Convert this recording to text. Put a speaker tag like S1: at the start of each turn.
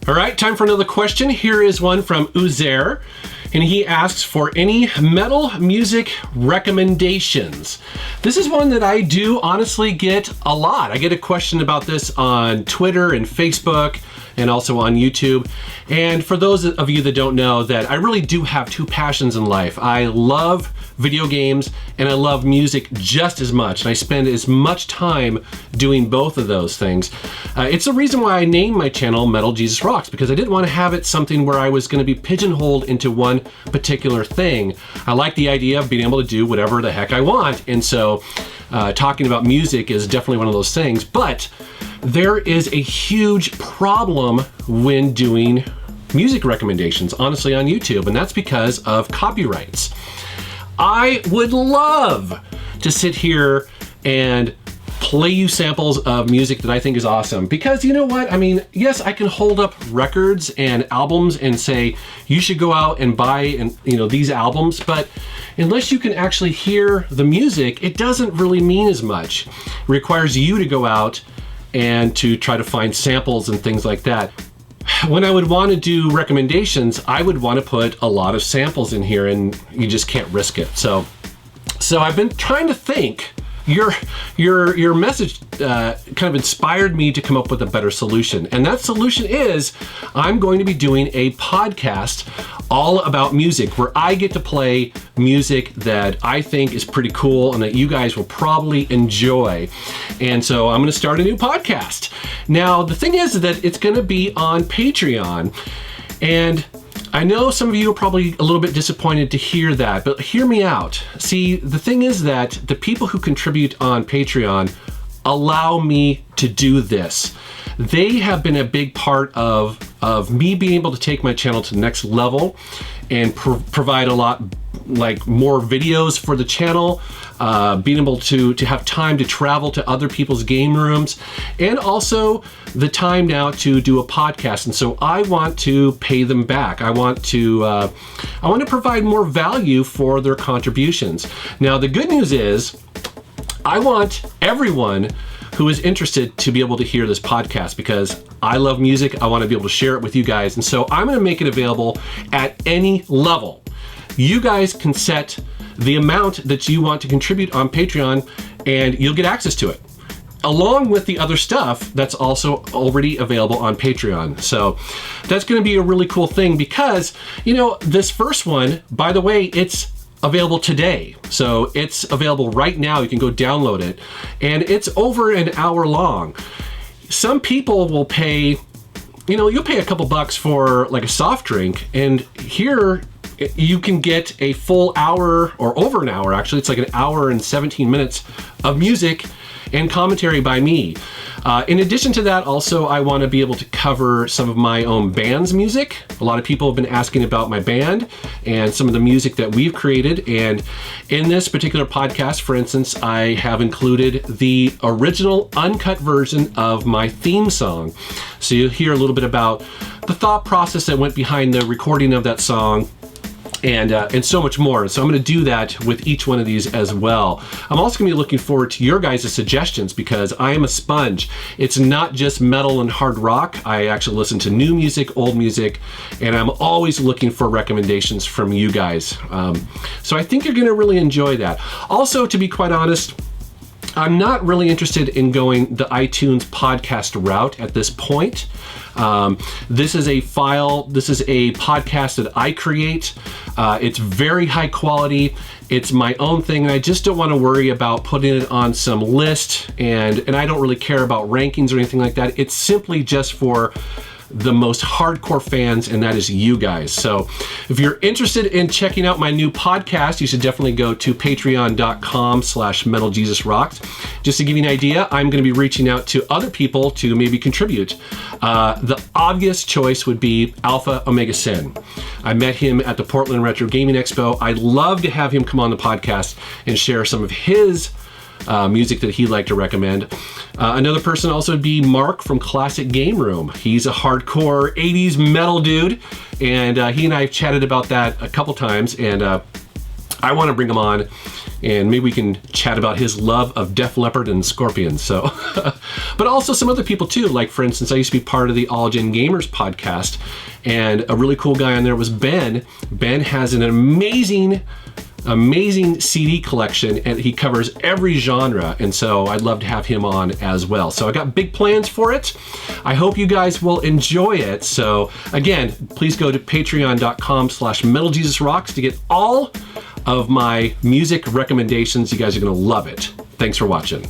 S1: All right, time for another question. Here is one from Uzair, and he asks for any metal music recommendations. This is one that I do honestly get a lot. I get a question about this on Twitter and Facebook and also on YouTube. And for those of you that don't know, that I really do have two passions in life. I love video games and I love music just as much. And I spend as much time doing both of those things. It's the reason why I named my channel MetalJesusRocks, because I didn't want to have it something where I was going to be pigeonholed into one particular thing. I like the idea of being able to do whatever the heck I want. And so talking about music is definitely one of those things. But there is a huge problem when doing music recommendations, honestly, on YouTube, and that's because of copyrights. I would love to sit here and play you samples of music that I think is awesome, because you know what? I mean, yes, I can hold up records and albums and say, you should go out and buy these albums, but unless you can actually hear the music, it doesn't really mean as much. It requires you to go out and to try to find samples and things like that. When I would want to do recommendations, I would want to put a lot of samples in here, and you just can't risk it. So I've been trying to think. Your message kind of inspired me to come up with a better solution. And that solution is I'm going to be doing a podcast all about music, where I get to play music that I think is pretty cool and that you guys will probably enjoy. And so I'm going to start a new podcast. Now, the thing is that it's going to be on Patreon. And I know some of you are probably a little bit disappointed to hear that, but hear me out. See, the thing is that the people who contribute on Patreon allow me to do this. They have been a big part of me being able to take my channel to the next level and provide a lot more videos for the channel, being able to have time to travel to other people's game rooms, and also the time now to do a podcast. And so I want to pay them back. I want to provide more value for their contributions. Now, the good news is I want everyone who is interested to be able to hear this podcast, because I love music. I want to be able to share it with you guys. And so I'm going to make it available at any level. You guys can set the amount that you want to contribute on Patreon, and you'll get access to it, along with the other stuff that's also already available on Patreon. So that's going to be a really cool thing, because, this first one, by the way, it's available today. So it's available right now. You can go download it, and it's over an hour long. Some people will pay, you'll pay a couple bucks for like a soft drink, and here you can get a full hour, or over an hour actually. It's like an hour and 17 minutes of music and commentary by me. In addition to that, also, I want to be able to cover some of my own band's music. A lot of people have been asking about my band and some of the music that we've created. And in this particular podcast, for instance, I have included the original uncut version of my theme song. So you'll hear a little bit about the thought process that went behind the recording of that song, and so much more. So I'm going to do that with each one of these as well. I'm also going to be looking forward to your guys' suggestions, because I am a sponge. It's not just metal and hard rock. I actually listen to new music, old music, and I'm always looking for recommendations from you guys. So I think you're going to really enjoy that. Also, to be quite honest, I'm not really interested in going the iTunes podcast route at this point. This is a podcast that I create. It's very high quality. It's my own thing, and I just don't want to worry about putting it on some list, and I don't really care about rankings or anything like that. It's simply just for the most hardcore fans, and that is you guys. So if you're interested in checking out my new podcast, you should definitely go to patreon.com/MetalJesusRocks. Just to give you an idea, I'm going to be reaching out to other people to maybe contribute. The obvious choice would be Alpha Omega Sin. I met him at the Portland Retro Gaming Expo. I'd love to have him come on the podcast and share some of his music that he'd like to recommend. Another person also would be Mark from Classic Game Room. He's a hardcore 80s metal dude, and he and I have chatted about that a couple times, and I want to bring him on, and maybe we can chat about his love of Def Leppard and Scorpions. So, but also some other people too. Like for instance, I used to be part of the All Gen Gamers podcast, and a really cool guy on there was Ben. Ben has an amazing CD collection, and he covers every genre, and so I'd love to have him on as well. So I got big plans for it. I hope you guys will enjoy it. So again, please go to patreon.com/MetalJesusRocks to get all of my music recommendations. You guys are gonna love it. Thanks for watching.